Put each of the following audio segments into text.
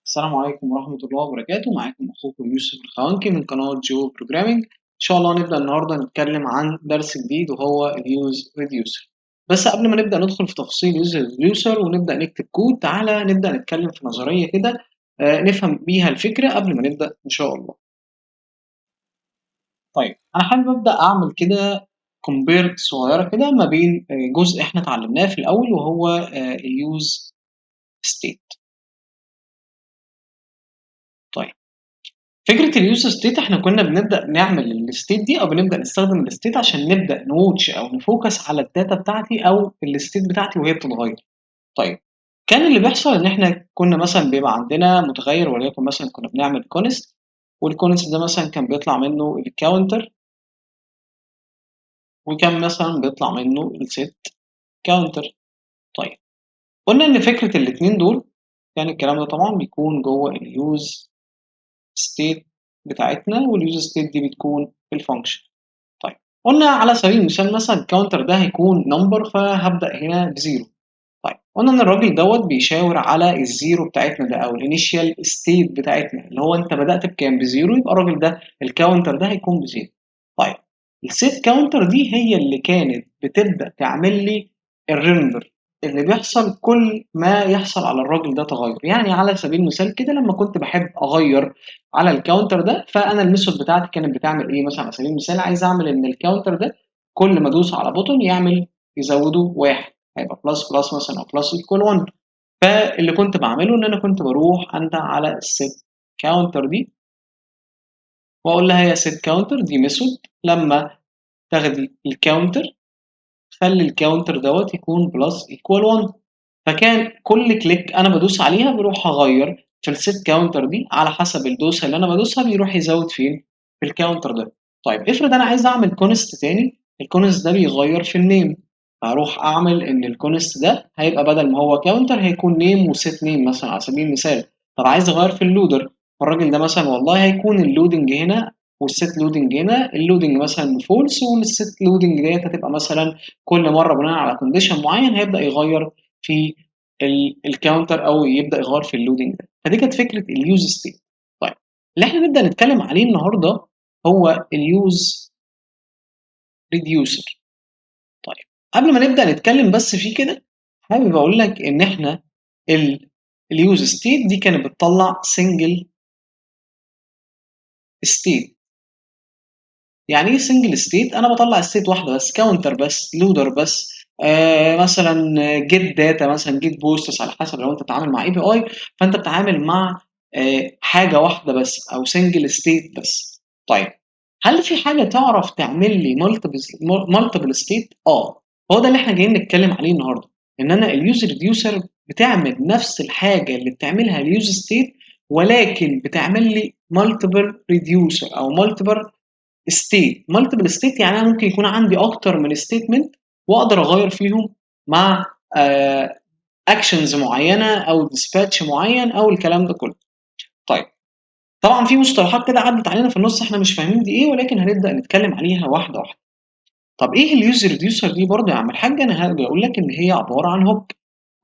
السلام عليكم ورحمة الله وبركاته. معاكم أخوكم يوسف الخوانكي من قناة جو بروجرامينج. إن شاء الله نبدأ النهاردة نتكلم عن درس جديد وهو اليوز ريديوسر. بس قبل ما نبدأ ندخل في تفاصيل يوز ريديوسر ونبدأ نكتب كود، تعالى نبدأ نتكلم في نظرية كده نفهم بيها الفكرة قبل ما نبدأ إن شاء الله. طيب أنا حابب أبدأ أعمل كده كومبير صغيرة كده ما بين جزء إحنا اتعلمناه في الأول وهو اليوز ستيت. طيب فكرة اليوز ستيت احنا كنا بنبدأ نعمل الستيت دي او بنبدأ نستخدم الستيت عشان نبدأ نوتش او نفوكس على الداتا بتاعتي او الستيت بتاعتي وهي بتتغير. طيب كان اللي بيحصل ان احنا كنا مثلا بيبقى عندنا متغير، وليكن مثلا كنا بنعمل كونست، والكونست ده مثلا كان بيطلع منه الكاونتر، وكان مثلا بيطلع منه الست كاونتر. طيب قلنا ان فكرة الاتنين دول يعني الكلام ده طبعا بيكون جوه اليوز ستيت بتاعتنا، واليوز ستيت دي بتكون في الفانكشن. طيب قلنا على سبيل المثال مثلا الكاونتر ده هيكون نمبر، فهبدأ هنا بزيرو. طيب قلنا ان الراجل دوت بيشاور على الزيرو بتاعتنا ده او الانيشال ستيت بتاعتنا، اللي هو انت بدأت بكام؟ بزيرو، يبقى الراجل ده الكاونتر ده هيكون بزيرو. طيب السيت كاونتر دي هي اللي كانت بتبدأ تعمل لي الريندر اللي بيحصل كل ما يحصل على الراجل ده تغير. يعني على سبيل المثال كده لما كنت بحب اغير على الكاونتر ده، فانا الميثود بتاعتي كانت بتعمل ايه؟ مثلا على سبيل المثال عايز اعمل ان الكاونتر ده كل ما ادوس على بوتون يزوده واحد، هيبقى بلس بلس مثلا او بلس ايكوال 1. فاللي كنت بعمله ان انا كنت بروح انده على السيت كاونتر دي واقول لها يا سيت كاونتر دي ميثود لما تاخدي الكاونتر خلي الكاونتر دوت يكون بلس ايكوال 1. فكان كل كليك انا بدوس عليها بروح اغير في السيت كاونتر دي على حسب الدوسه اللي انا بدوسها بيروح يزود فين؟ في الكاونتر ده. طيب افرض انا عايز اعمل كونست تاني، الكونست ده بيغير في النيم، هروح اعمل ان الكونست ده هيبقى بدل ما هو كاونتر هيكون نيم وسيت نيم مثلا على سبيل المثال. طب عايز اغير في اللودر، فالراجل ده مثلا والله هيكون اللودنج هنا والست لودنج هنا، اللودنج مثلا فولس والست لودنج ديت هتبقى مثلا كل مره بناء على كونديشن معين هيبدا يغير في الكاونتر او يبدا يغير في اللودنج ده. فدي كانت فكره اليوز ستيت. طيب اللي احنا نبدا نتكلم عليه النهارده هو اليوز ريديوسر. طيب قبل ما نبدا نتكلم بس فيه كده، حابب اقول لك ان احنا اليوز ستيت دي كانت بتطلع سنجل ستيت. يعني ايه سنجل ستيت؟ انا بطلع ستيت واحده بس، كاونتر بس، لودر بس، مثلا جيت داتا، مثلا جيت بوستس، على حسب لو انت بتتعامل مع اي بي اي فانت بتتعامل مع حاجه واحده بس او سنجل ستيت بس. طيب هل في حاجه تعرف تعمل لي مالتيبل ستيت؟ هو ده اللي احنا جايين نتكلم عليه النهارده، ان انا اليوز ريديوسر بتعمل نفس الحاجه اللي بتعملها اليوز ستيت، ولكن بتعمل لي مالتيبل ريديوسر او مالتيبل ستيت. يعني انا ممكن يكون عندي اكتر من ستيتمنت واقدر اغير فيهم مع اكشنز معينه او ديسباتش معين او الكلام ده كله. طيب طبعا في مصطلحات كده عدت علينا في النص احنا مش فاهمين دي ايه، ولكن هنبدا نتكلم عليها واحده واحده. طب ايه اليوز ريديوسر دي برضه يا عم الحاج؟ انا هاجي اقول لك ان هي عباره عن هوك،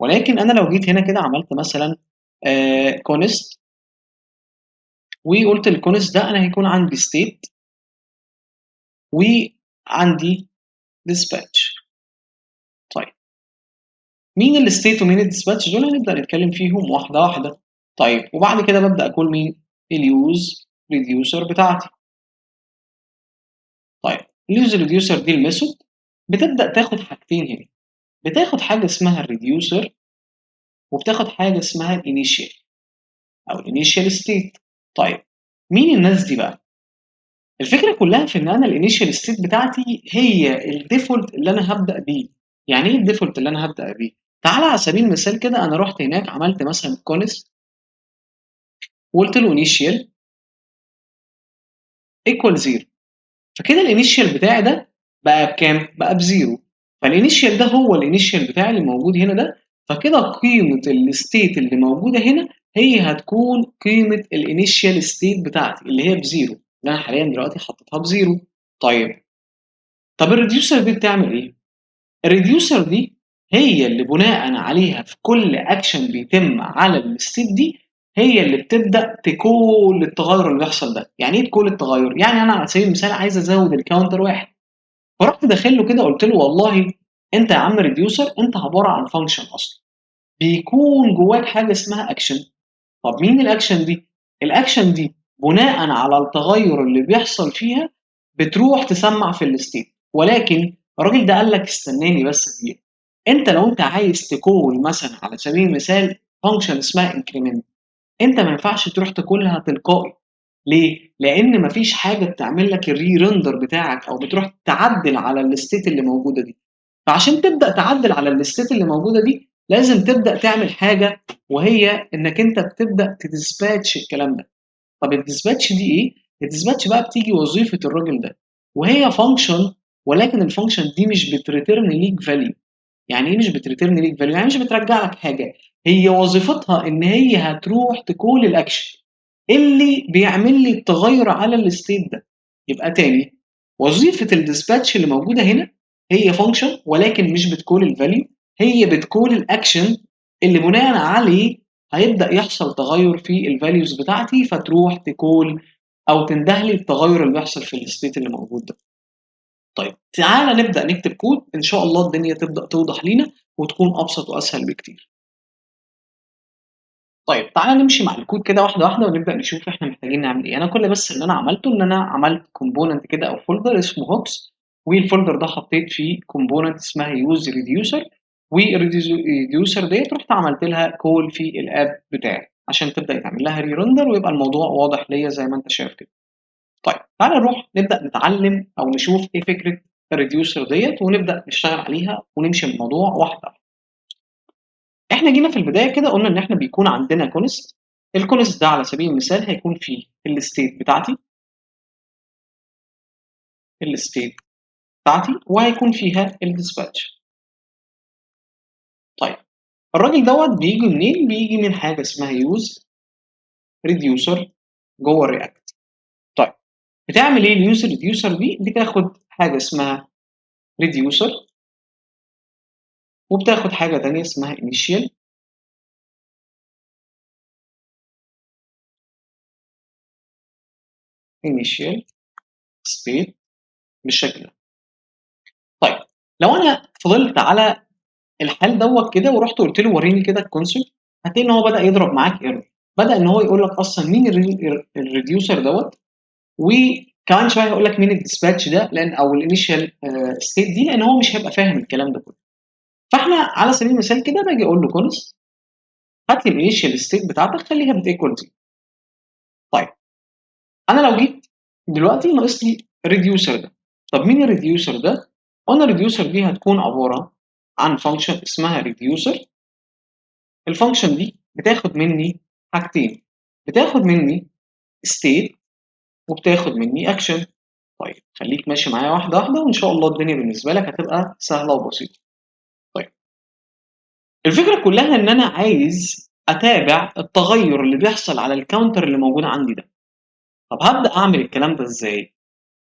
ولكن انا لو جيت هنا كده عملت مثلا كونست وقلت الكونست ده انا هيكون عندي ستيت وعندي ديسباتش. طيب مين الستيت ومين الديسباتش؟ دول هنبدأ نتكلم فيهم واحدة واحدة. طيب وبعد كده ببدأ أقول مين؟ اليوز ريديوسر بتاعتي. طيب اليوز ريديوسر دي الميثود بتبدأ تاخد حاجتين هنا، بتاخد حاجة اسمها الريديوسر وبتاخد حاجة اسمها الانيشال أو الانيشال ستيت. طيب مين الناس دي بقى؟ الفكرة كلها في إن أنا الانيشال ستيت بتاعتي هي الديفولت اللي أنا هبدأ بيه. يعني إيه الديفولت اللي أنا هبدأ بيه؟ تعالى على سبيل المثال كده أنا رحت هناك عملت مثلا كونست وقلت له انيشال ايكوال 0، فكده الانيشال بتاعي ده بقى بكام؟ بقى بزيرو. فالانيشال ده هو الانيشال بتاعي اللي موجود هنا ده، فكده قيمة الستيت اللي موجودة هنا هي هتكون قيمة الانيشال ستيت بتاعتي اللي هي بزيرو، اللي انا حاليا دلوقتي حطيتها بزيرو. طيب طب الريديوسر دي بتعمل ايه؟ الريديوسر دي هي اللي بناء عليها في كل اكشن بيتم على الستيت دي هي اللي بتبدا تكول التغير اللي بيحصل ده. يعني ايه تكول التغير؟ يعني انا على سبيل المثال عايز ازود الكاونتر واحد، فرحت داخل له كده قلت له والله انت يا عم ريديوسر انت عباره عن فانكشن اصلا بيكون جواك حاجه اسمها اكشن. طب مين الاكشن دي؟ الاكشن دي بناء على التغير اللي بيحصل فيها بتروح تسمع في الستيت. ولكن الراجل ده قال لك استناني بس دي، انت لو انت عايز تكول مثلا على سبيل المثال فانكشن اسمها انكريمنت، انت ما ينفعش تروح تاكلها تلقائي. ليه؟ لان مفيش حاجه بتعمل لك الري رندر بتاعك او بتروح تعدل على الستيت اللي موجوده دي. فعشان تبدا تعدل على الستيت اللي موجوده دي لازم تبدا تعمل حاجه، وهي انك انت بتبدا تديسباتش الكلام ده. طب الديسباتش دي ايه؟ الديسباتش بقى بتيجي وظيفه الراجل ده، وهي فانكشن، ولكن الفانكشن دي مش بتريتيرن ليك فاليو. يعني ايه مش بتريتيرن ليك فاليو؟ يعني مش بترجع لك حاجه، هي وظيفتها ان هي هتروح تكول الاكشن اللي بيعمل لي التغير على الستيت ده. يبقى تاني، وظيفه الديسباتش اللي موجوده هنا هي فانكشن ولكن مش بتكول الفاليو، هي بتكول الاكشن اللي بناء عليه هيبدا يحصل تغير في الفاليوز بتاعتي، فتروح تكول او تندهلي التغير اللي بيحصل في الستيت اللي موجود ده. طيب تعالى نبدأ نكتب كود، إن شاء الله الدنيا تبدأ توضح لينا وتكون أبسط وأسهل بكتير. طيب تعالى نمشي مع الكود كده واحدة واحدة ونبدأ نشوف إحنا محتاجين نعمل إيه. أنا كل بس اللي أنا عملته إن أنا عملت كومبوننت كده أو فولدر اسمه هوكس، والفولدر ده حطيت فيه كومبوننت اسمها يوز ريديوسر، والريديوسر ديت رحت عملت لها كول في الاب بتاعي عشان تبدأ يتعمل لها ري رندر ويبقى الموضوع واضح ليا زي ما أنت شايف كده. طيب تعالى نروح نبدأ نتعلم أو نشوف إيه فكرة الريديوسر ديت ونبدأ نشتغل عليها ونمشي الموضوع واحدة. إحنا جينا في البداية كده قلنا إن إحنا بيكون عندنا كونست، الكونست ده على سبيل المثال هيكون فيه الستيت بتاعتي، الستيت بتاعتي وهيكون فيها الديسباتش. طيب الراجل دوت بيجي منين؟ بيجي من حاجة اسمها يوز ريديوسر جوه الرياكت. طيب بتعمل إيه اليوز ريديوسر دي؟ بتاخد حاجة اسمها ريديوسر وبتاخد حاجة تانية اسمها initial initial state بالشكل ده. طيب لو انا فضلت على الحال دوت كده ورحت قلت له وريني كده الكونسول، هتلاقي ان هو بدا يضرب معاك ايرور، بدا ان هو يقول لك اصلا مين الريديوسر دوت، وكمان شويه هيقول لك مين الديسباتش ده لان او الانيشال ستيت دي، لان هو مش هيبقى فاهم الكلام ده كله. فاحنا على سبيل المثال كده باجي اقول له كونس هات لي الانيشال ستيت بتاعتك خليها بتيكوال 0. طيب انا لو جيت دلوقتي ناقص لي الريديوسر ده. طب مين الريديوسر ده؟ قلنا الريديوسر دي هتكون عباره عن فانكشن اسمها ريديوسر. الفانكشن دي بتاخد مني حاجتين، بتاخد مني state وبتاخد مني action. طيب خليك ماشي معايا واحده واحده وان شاء الله الدنيا بالنسبه لك هتبقى سهله وبسيطه. طيب الفكره كلها ان انا عايز اتابع التغير اللي بيحصل على الكاونتر اللي موجود عندي ده. طب هبدا اعمل الكلام ده ازاي؟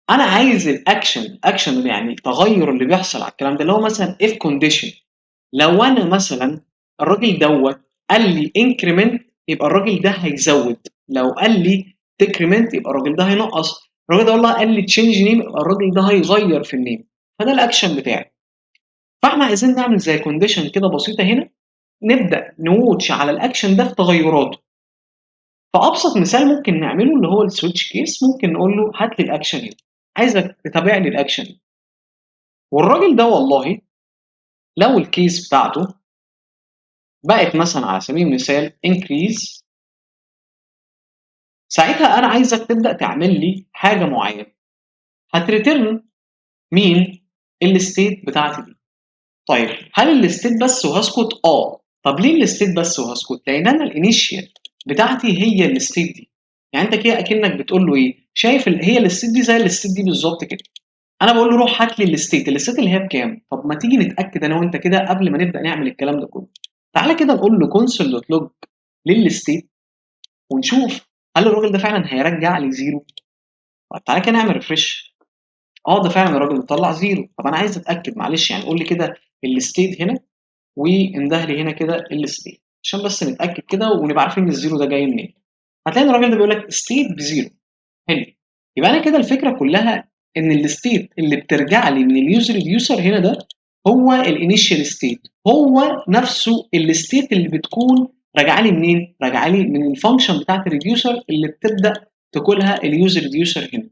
انا عايز الاكشن يعني التغير اللي بيحصل على الكلام ده اللي هو مثلا if condition. لو انا مثلا الراجل دوت قال لي انكريمنت يبقى الراجل ده هيزود، لو قال لي تكريمنت يبقى الراجل ده هينقص، الراجل ده والله قال لي تشينج نيم يبقى الراجل ده هيغير في النيم. فده الاكشن بتاعي. فاحنا عايزين نعمل زي كونديشن كده بسيطه هنا، نبدا نوتش على الاكشن ده في تغيراته. فابسط مثال ممكن نعمله اللي هو السويتش كيس، ممكن نقول له هات لي الاكشن هنا، عايزك تتابع لي الاكشن. والراجل ده والله لو الكيس بتاعته بقت مثلا على سبيل المثال increase، ساعتها انا عايزك تبدا تعمل لي حاجه معينه هتريتيرن مين؟ الستيت بتاعتي دي. طيب هل الستيت بس وهسكت؟ طب ليه الستيت بس وهسكت؟ لان انا الانيشيال بتاعتي هي الستيت دي. يعني انت كده اكنك بتقول له ايه؟ شايف هي الستيت دي زي الستيت دي بالظبط كده. انا بقول له روح هات لي الستيت اللي هي بكام؟ طب ما تيجي نتاكد انا وانت كده قبل ما نبدا نعمل الكلام ده كله. تعالى كده نقول له console.log للستيت ونشوف هل الراجل ده فعلا هيرجع لي زيرو. طب تعالى كده نعمل ريفرش. ده فعلا الراجل مطلع زيرو. طب انا عايز اتاكد معلش يعني قول لي كده الستيت هنا وانده لي هنا كده الستيت. عشان بس نتاكد كده ونبقى عارفين ان الزيرو ده جاي منين. هتلاقي ان الراجل ده بيقول لك ستيت بزيرو. حلو. يبقى انا كده الفكره كلها ان الستيت اللي بترجع لي من اليوزر ريديوسر هنا ده هو الانيشال ستيت، هو نفسه الستيت اللي بتكون راجعه لي منين؟ راجعه لي من الفانكشن بتاعت الريديوسر اللي بتبدا تقولها اليوزر ريديوسر هنا.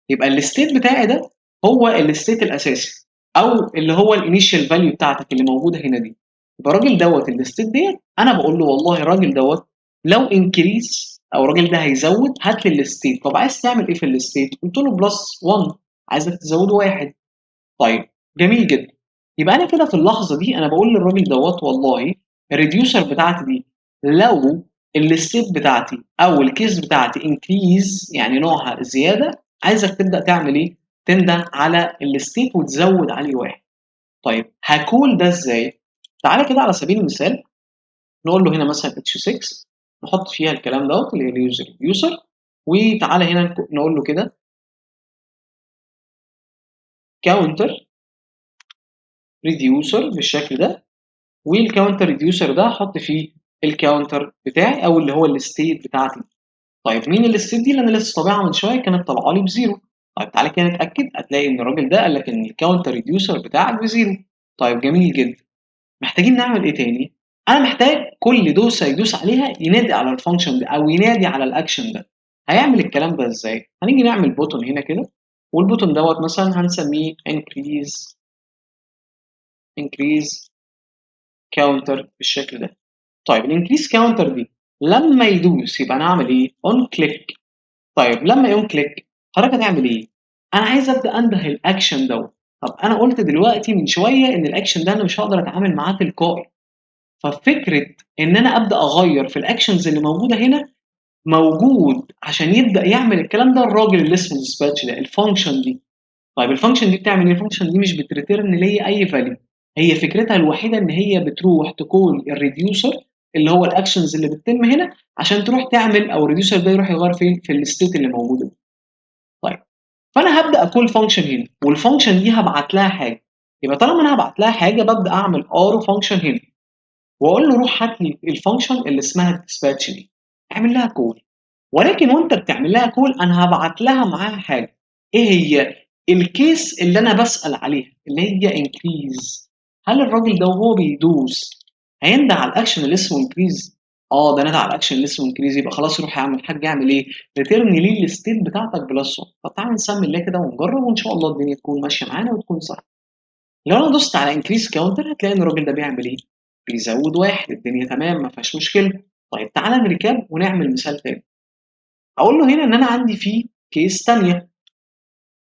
يبقى الستيت بتاعي ده هو الستيت الاساسي، او اللي هو الانيشال فاليو بتاعتك اللي موجوده هنا دي. يبقى الراجل دوت الستيت ديت انا بقول له والله الراجل دوت لو انكريس او الراجل ده هيزود هات لي الستيت. طب عايز تعمل ايه في الستيت؟ قلت له بلس 1، عايزك تزوده واحد. طيب جميل جدا. يبقى انا كده في اللحظه دي انا بقول للراجل دوت والله الريديوسر بتاعتي دي لو الستيت بتاعتي او الكيس بتاعتي انكريز يعني نوعها زياده، عايزك تبدا تعمل ايه؟ تنده على الستيت وتزود عليه واحد. طيب هكول ده ازاي؟ تعالى كده على سبيل المثال نقول له هنا مثلا اتش 6 نحط فيها الكلام دوت اللي هي اليوزر. وتعالى هنا نقول له كده كاونتر ريديوسر بالشكل ده، والكاونتر ريديوسر ده احط فيه الكاونتر بتاعي او اللي هو الستيت بتاعتي. طيب مين الستيت دي؟ اللي انا لسه طابعها من شويه كانت طالعه لي بزيرو. طيب تعالى كده نتاكد، هتلاقي ان الراجل ده قال لك ان الكاونتر ريديوسر بتاعك بزيرو. طيب جميل جدا. محتاجين نعمل ايه تاني؟ انا محتاج كل دوسه يدوس عليها ينادي على الفانكشن ده او ينادي على الاكشن ده. هيعمل الكلام ده ازاي؟ هنيجي نعمل بوتون هنا كده، والبوتون دوت مثلا هنسميه increase counter بالشكل ده. طيب الانكريس كاونتر دي لما يدوس يبقى انا اعمل ايه؟ اون كليك. طيب لما يقوم كليك حضرتك هتعمل ايه؟ انا عايز ابدا انده الاكشن دوت. طب انا قلت دلوقتي من شويه ان الاكشن ده انا مش هقدر اتعامل معاه تلقائي. ففكره ان انا ابدا اغير في الاكشنز اللي موجوده هنا موجود عشان يبدا يعمل الكلام ده الراجل اللي اسمه ديسباتش ده الفانكشن دي. طيب الفانكشن دي بتعمل ايه؟ الفانكشن دي مش بتريتيرن ليا اي فاليو، هي فكرتها الوحيده ان هي بتروح تكون الريديوسر اللي هو الاكشنز اللي بتتم هنا عشان تروح تعمل او الريديوسر ده يروح يغير فين؟ في الستيت اللي موجوده دي. طيب فانا هبدا اكول فانكشن هنا والفانكشن دي هبعت لها حاجه. يبقى طالما انا هبعت لها حاجه ببدا اعمل ار فانكشن هنا واقول له روح هات لي الفانكشن اللي اسمها الديسباتش دي اعمل لها كول. ولكن وانت بتعمل لها كول انا هبعت لها معاها حاجه. ايه هي؟ الكيس اللي انا بسال عليها اللي هي انكريز. هل الراجل ده وهو بيدوس هينده على الاكشن اللي اسمه انكريز؟ اه ده نده على الاكشن اللي اسمه انكريز، يبقى خلاص روح يعمل حاجه. يعمل ايه؟ ريتيرن لي الستيت بتاعتك بلس 1. طب تعالى نسمي الله كده ونجرب وان شاء الله الدنيا تكون ماشيه معانا وتكون صح. لو انا دوست على انكريز كاونتر هتلاقي ان الراجل ده بيعمل ايه؟ بيزود واحد. الدنيا تمام ما فيهاش مشكله. طيب تعالى نركب ونعمل مثال تاني. اقول له هنا ان انا عندي فيه كيس تانية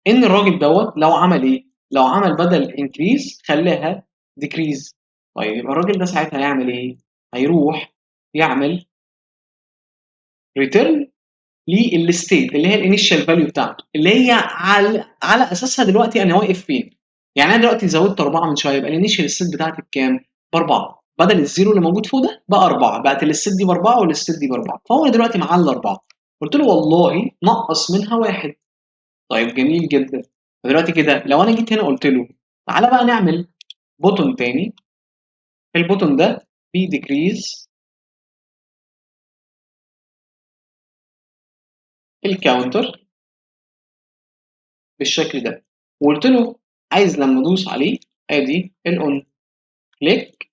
ان الراجل دوت لو عمل ايه؟ لو عمل بدل انكريز خلاها ديكريز. طيب يبقى الراجل ده ساعتها هيعمل ايه؟ هيروح يعمل ريتيرن للستيت اللي هي الانيشال فاليو بتاعته اللي هي على اساسها دلوقتي انا واقف فين. يعني انا دلوقتي زودت 4 من شويه يبقى الانيشال ستيت بتاعتي بكام؟ باربعه. بدل الزيرو اللي موجود فوق ده بقى 4، بقت الستيت دي باربعه والستيت دي باربعه، فهو دلوقتي معاه الاربعه. قلت له والله نقص منها واحد. طيب جميل جدا. دلوقتي كده لو انا جيت هنا قلت له تعالى بقى نعمل بوتون تاني، البوتون ده فيه ديكريز الكاونتر بالشكل ده، وقلت له عايز لما ادوس عليه ادي الاون كليك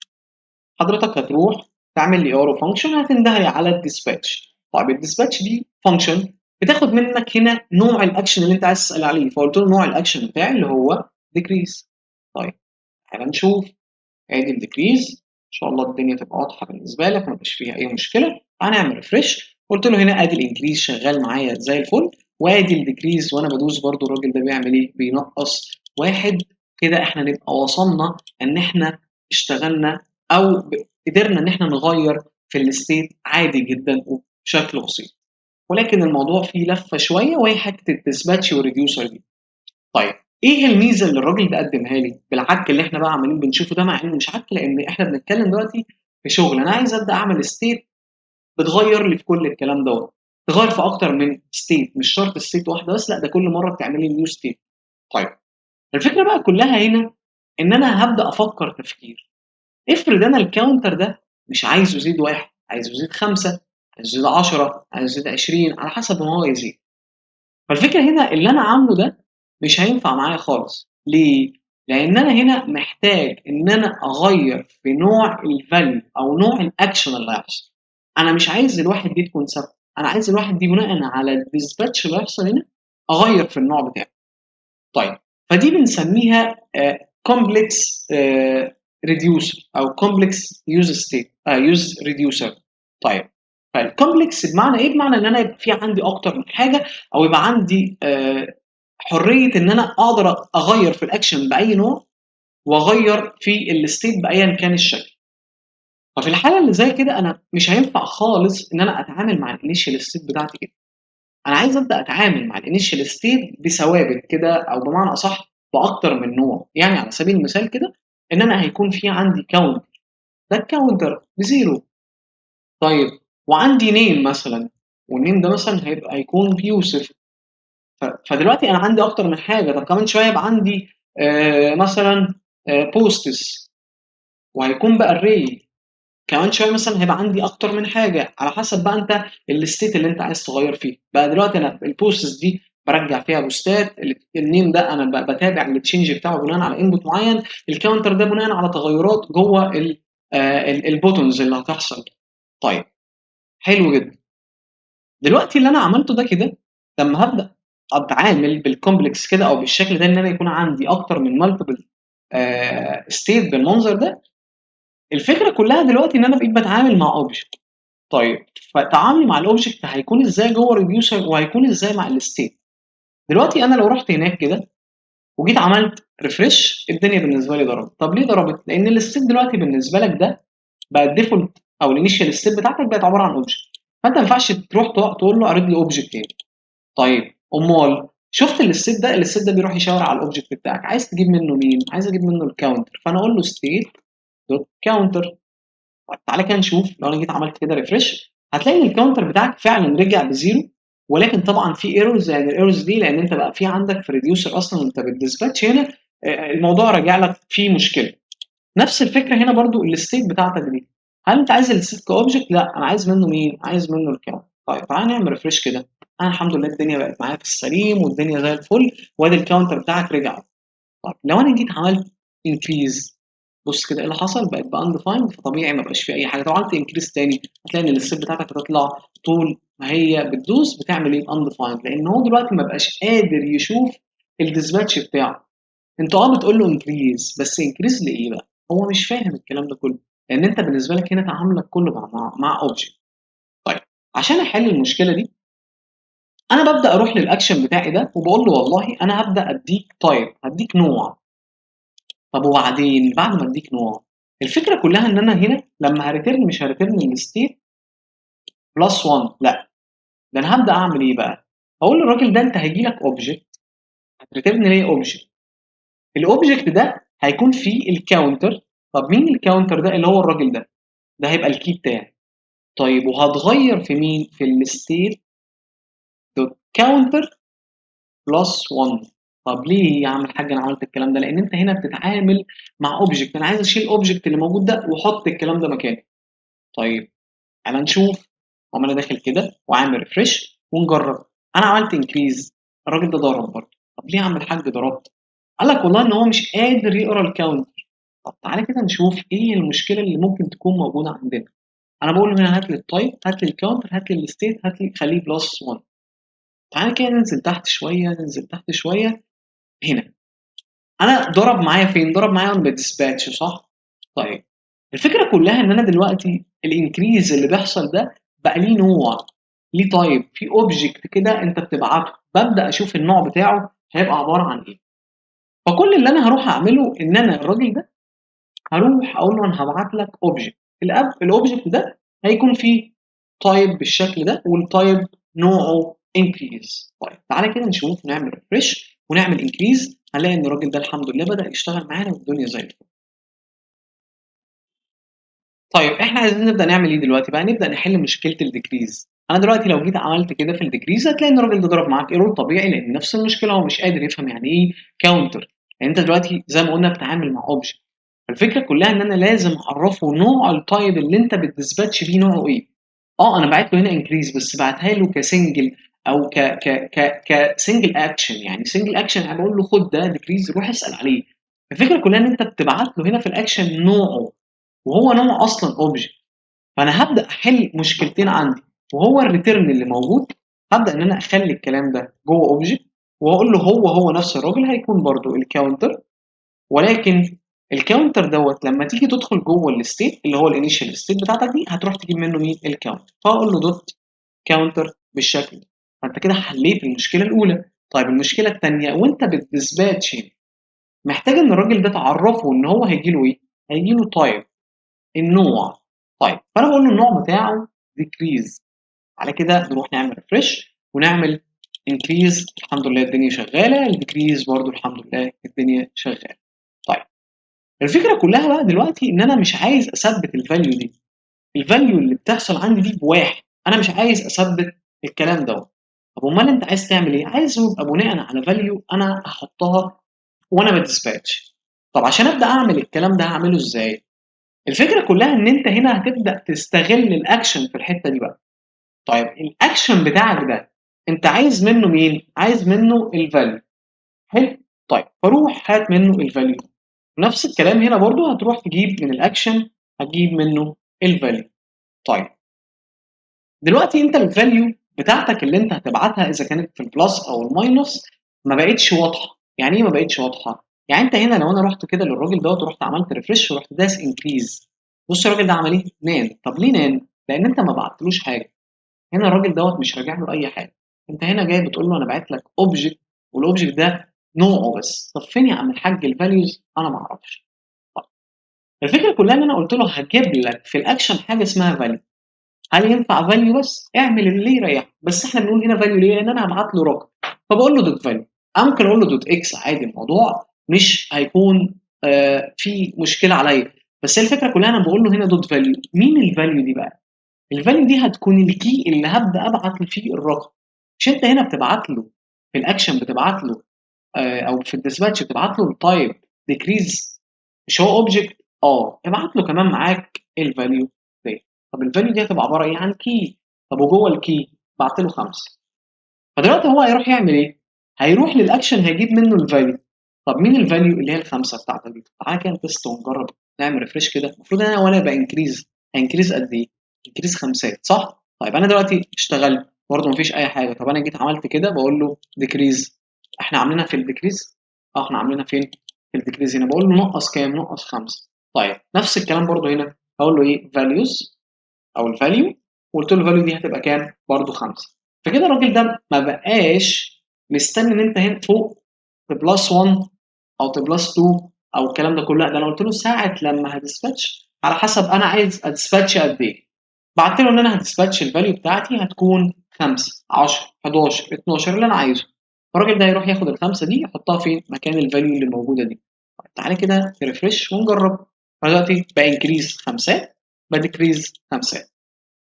حضرتك هتروح تعمل لي اورو فانكشن هتندهلي على الديسباتش. طيب الديسباتش دي فانكشن بتاخد منك هنا نوع الاكشن اللي انت عايز تسال عليه، فقلت له نوع الاكشن بتاعي اللي هو ديكريز. طيب تعالى نشوف ادي الديكريز ان شاء الله الدنيا تبقى واضحه بالنسبه لك ما يبقاش فيها اي مشكله. هنعمل ريفرش قلت له هنا ادي الانكريز شغال معايا زي الفل، وادي الديكريز وانا بدوس برده الراجل ده بيعمل ايه؟ بينقص واحد. كده احنا نبقى وصلنا ان احنا اشتغلنا او قدرنا ان احنا نغير في الستيت عادي جدا وبشكل بسيط. ولكن الموضوع فيه لفه شويه وهي حته الديسباتش والريديوسر دي. طيب ايه الميزه اللي الراجل ده قدمها لي بالعك اللي احنا بقى عمالين بنشوفه ده؟ مع انه مش عك لان احنا بنتكلم دلوقتي في شغل انا عايز ابدا اعمل ستيت بتغير لي في كل الكلام دوت، تغير في اكتر من ستيت مش شرط ستيت واحده بس، لا ده كل مره بتعملي نيو ستيت. طيب الفكره بقى كلها هنا ان انا هبدا افكر تفكير. افرض انا الكاونتر ده مش عايزه يزيد 1، عايزه يزيد 5، عايزه يزيد 10، عايزه يزيد 20 على حسب ما هو يزيد. فالفكرة هنا اللي أنا عامله ده مش هينفع معايا خالص. ليه؟ لأن أنا هنا محتاج إن أنا أغير في نوع الفاليو أو نوع الأكشن اللي هيحصل. أنا مش عايز الواحد دي تكون ثابتة، أنا عايز الواحد دي بناء على الديسباتش اللي هيحصل هنا أغير في النوع بتاعه. طيب فدي بنسميها كومبلكس ريديوسر او كومبلكس يوز ستيت يوز ريديوسر. طيب فالكومبلكس بمعنى ايه؟ بمعنى ان انا يبقى في عندي اكتر من حاجه، او يبقى عندي حريه ان انا اقدر اغير في الاكشن باي نوع، واغير في الستيت بايا كان الشكل. ففي الحاله اللي زي كده انا مش هينفع خالص ان انا اتعامل مع الانيشال ستيت بتاعتي كده. انا عايز ابدا اتعامل مع الانيشال ستيت بثوابت كده، او بمعنى اصح باكتر من نوع. يعني على سبيل المثال كده ان انا هيكون في عندي كاونت، ده الكاونتر بزيرو. طيب وعندي نيم مثلا، والنيم ده مثلا هيكون بيوسف. فدلوقتي انا عندي اكتر من حاجه. طب كمان شويه يبقى عندي مثلا بوستس، وهيكون بقى الري. كمان شويه مثلا هيبقى عندي اكتر من حاجه على حسب بقى انت الستيت اللي انت عايز تغير فيه. بقى دلوقتي انا البوستس دي برجع فيها بوستات، النيم ده انا بتابع التشينج بتاعه بناء على انبوت معين، الكاونتر ده بناء على تغيرات جوه البوتونز اللي هتحصل. طيب حلو جدا. دلوقتي اللي انا عملته ده كده، لما هبدا اتعامل بالكومبلكس كده او بالشكل ده، ان انا يكون عندي اكتر من مالتيبل ستيت بالمنظر ده، الفكره كلها دلوقتي ان انا بقيت بتعامل مع اوبجكت. طيب فتعاملي مع الاوبجكت هيكون ازاي جوه الريديوسر، وهيكون ازاي مع الستيت؟ دلوقتي انا لو رحت هناك كده وجيت عملت ريفرش، الدنيا بالنسبه لي ضربت. طب ليه ضربت؟ لان الستيت دلوقتي بالنسبه لك ده بقى الديفولت، او الانيشال ستيت بتاعتك بقت عباره عن اوبجكت. فانت ما ينفعش تروح تقول له اعرض لي اوبجكت تاني. طيب امال شفت الستيت ده، الستيت ده بيروح يشاور على الاوبجكت بتاعك. عايز تجيب منه مين؟ عايز اجيب منه الكاونتر. فانا اقول له ستيت دوت كاونتر. تعالى كده نشوف. لو انا جيت عملت كده ريفرش، هتلاقي ان الكاونتر بتاعك فعلا رجع بزيرو، ولكن طبعا في ايرورز. يعني الايرورز دي لان انت بقى في عندك في ريديوسر اصلا وانت بالديسباتش هنا الموضوع راجع لك فيه مشكله. نفس الفكره هنا برضو الستيت بتاعتك دي، هل انت عايز الستيت كاوبجكت؟ لا، انا عايز منه مين؟ عايز منه الكاونتر. طيب تعالى نعمل ريفرش كده. انا الحمد لله الدنيا بقت معايا في السليم والدنيا زي الفل، وادي الكاونتر بتاعك رجع. طيب لو انا جيت عملت انكريز، بص كده ايه اللي حصل؟ بقت باندفايند، فطبيعي ما بقاش فيه اي حاجه. لو عملت انكريز تاني هتلاقي ان الستيت بتاعتك هتطلع طول ما هي بتدوس بتعمل ايه؟ اندفايند، لان هو دلوقتي ما بقاش قادر يشوف الديسباتش بتاعه. انت بتقول له انكريز، بس انكريز لايه بقى؟ هو مش فاهم الكلام ده كله، لان انت بالنسبه لك هنا تعاملك كله مع اوبجكت. طيب عشان احل المشكله دي، انا ببدا اروح للاكشن بتاعي ده وبقول له والله انا هبدا اديك تايب، هديك نوع. طب وبعدين بعد ما اديك نوع، الفكره كلها ان انا هنا لما هريتيرن مش هريتيرن الستيت بلس 1، لا، ده انا هبدا اعمل ايه بقى؟ اقول للراجل ده انت هيجي لك اوبجكت، هتريتيرن ليه اوبجكت. الاوبجكت ده هيكون فيه الكاونتر. طب مين الكاونتر ده؟ اللي هو الراجل ده، ده هيبقى الكي بتاعي. طيب وهتغير في مين؟ في الستيت دوت كاونتر بلس 1. طب ليه يا عم الحاج انا عملت الكلام ده؟ لان انت هنا بتتعامل مع اوبجكت، انا عايز اشيل الاوبجكت اللي موجود ده واحط الكلام ده مكانه. طيب تعالى نشوف. اقوم انا داخل كده وعامل ريفرش ونجرب. انا عملت انكريز، الراجل ده ضرب برضه. طب ليه يا عم الحاج ضربت؟ قال لك والله ان هو مش قادر يقرا الكاونتر. طب تعالى كده نشوف ايه المشكله اللي ممكن تكون موجوده عندنا. انا بقول له هنا هات لي التايب، هات لي الكاونتر، هات لي الستيت، هات لي خليه بلس 1. تعالى كده ننزل تحت شويه، ننزل تحت شويه. هنا انا ضرب معايا فين؟ ضرب معايا وانا بديسباتش، صح؟ طيب الفكره كلها ان انا دلوقتي الانكريز اللي بيحصل ده بقى ليه نوع، ليه تايب، في اوبجكت كده انت بتبعته، ببدا اشوف النوع بتاعه هيبقى عباره عن ايه. فكل اللي انا هروح اعمله ان انا الراجل ده هروح اقول له انا هبعت لك اوبجكت. الاوبجكت ده هيكون فيه تايب بالشكل ده، والتايب نوعه انكريز. طيب تعالى كده نشوف، نعمل ريفرش ونعمل انكريز، هنلاقي ان الراجل ده الحمد لله بدأ يشتغل معانا والدنيا زي الفل. طيب احنا عايزين نبدأ نعمل ايه دلوقتي بقى؟ نبدأ نحل مشكلة الديكريز. انا دلوقتي لو جيت عملت كده في الديكريز هتلاقي ان الراجل ده ضرب معاك ايرور طبيعي، لان نفس المشكلة هو مش قادر يفهم يعني ايه كاونتر. يعني انت دلوقتي زي ما قلنا بتتعامل مع اوبجكت، الفكره كلها ان انا لازم اعرفه نوع التايب اللي انت بتديسباتش بيه نوعه ايه. انا باعت له هنا انكريز بس بعتها له كسنجل او كسنجل اكشن، يعني سنجل اكشن انا بقول له خد ده ديكريز روح اسال عليه. الفكره كلها ان انت بتبعت له هنا في الاكشن نوعه، وهو نوع اصلا اوبجكت. فانا هبدا احل مشكلتين عندي، وهو الريتيرن اللي موجود هبدا ان انا اخلي الكلام ده جوه اوبجكت، واقول له هو نفس الراجل هيكون برضو الكاونتر، ولكن الكاونتر دوت لما تيجي تدخل جوه الستيت اللي هو الانيشال ستيت بتاعتك دي هتروح تجيب منه مين؟ الكاونتر. فاقول له دوت كاونتر بالشكل ده. فانت كده حليت المشكله الاولى. طيب المشكله الثانيه وانت بتديسباتش محتاج ان الراجل ده تعرفه ان هو هيجي له ايه؟ هيجي له تايب، النوع. طيب فانا بقول له النوع بتاعه ديكريز. على كده نروح نعمل ريفرش ونعمل انكريز، الحمد لله الدنيا شغاله. الديكريز برضو الحمد لله الدنيا شغاله. طيب الفكره كلها بقى دلوقتي ان انا مش عايز اثبت الفاليو دي. الفاليو اللي بتحصل عندي دي بواحد، انا مش عايز اثبت الكلام دوت. طب امال انت عايز تعمل ايه؟ عايز يبقى بناء على فاليو انا احطها وانا بديسباتش. طب عشان ابدا اعمل الكلام ده هعمله ازاي؟ الفكره كلها ان انت هنا هتبدا تستغل الاكشن في الحته دي بقى. طيب الاكشن بتاعك ده انت عايز منه مين؟ عايز منه الفاليو. حلو. طيب فروح هات منه الفاليو. نفس الكلام هنا برضو هتروح تجيب من الاكشن هتجيب منه الفاليو. طيب دلوقتي انت الفاليو بتاعتك اللي انت هتبعتها اذا كانت في البلس او الماينس ما بقتش واضحه. يعني ايه ما بقتش واضحه؟ يعني انت هنا لو انا رحت كده للراجل دوت ورحت عملت ريفرش ورحت داس انكريز، بص الراجل ده عمل ايه؟ نان. طب ليه نان؟ لان انت ما بعتلوش حاجه. هنا الراجل دوت مش راجع له اي حاجه. انت هنا جاي بتقول له انا باعت لك اوبجكت، والاوبجكت ده نوعه بس. طب فين يا عم الحاج الفاليوز؟ انا ما اعرفش. طيب الفكره كلها ان انا قلت له هجيب لك في الاكشن حاجه اسمها فاليو. هل ينفع فاليو بس؟ اعمل اللي يريحك، بس احنا بنقول هنا فاليو ليه؟ لان انا هبعت له رقم. فبقول له دوت فاليو. انا ممكن اقول له دوت اكس عادي، الموضوع مش هيكون في مشكله عليا. بس هي الفكره كلها انا بقول له هنا دوت فاليو. مين الفاليو دي بقى؟ الفاليو دي هتكون الكي اللي هبدا ابعت له فيه الرقم. مش انت هنا بتبعت له في الاكشن بتبعت له او في الديسباتش بتبعت له التايب ديكريز؟ مش هو اوبجكت؟ ابعت له كمان معاك الفاليو دي. طب الفاليو دي هتبقى عباره ايه؟ عن كي. طب وجوه الكي بعت له 5. فدلوقتي هو هيروح يعمل ايه؟ هيروح للاكشن هيجيب منه الفاليو. طب مين الفاليو اللي هي الخمسه بتاعتك دي؟ تعالى كده نتست ونجرب نعمل ريفريش كده. المفروض انا وانا بانكريز هنكريز قد ايه؟ انكريز خمسات صح؟ طيب انا دلوقتي اشتغلت برضه مفيش اي حاجه. طب انا جيت عملت كده بقول له ديكريز. احنا عاملينها في الديكريز؟ احنا عاملينها فين؟ في الديكريز. هنا بقول له نقص كام؟ نقص 5. طيب نفس الكلام برضه هنا هقول له ايه؟ فاليوز او الفاليو، وقلت له الفاليو دي هتبقى كام؟ برضه 5. فكده الراجل ده ما بقاش مستني ان انت هنا فوق تبلس 1 او تبلس 2 او الكلام ده كله. لا ده انا قلت له ساعه لما هتسباتش على حسب انا عايز اتسباتش قد ايه. بعت له ان انا هتسباتش الفاليو بتاعتي هتكون 5 10 11 12 اللي انا عايزه. الراجل ده هيروح ياخد الخمسه دي يحطها فين؟ مكان الفاليو اللي موجوده دي. طيب تعالى كده نرفرش ونجرب. دلوقتي بانكريز خمسات بديكريز خمسات.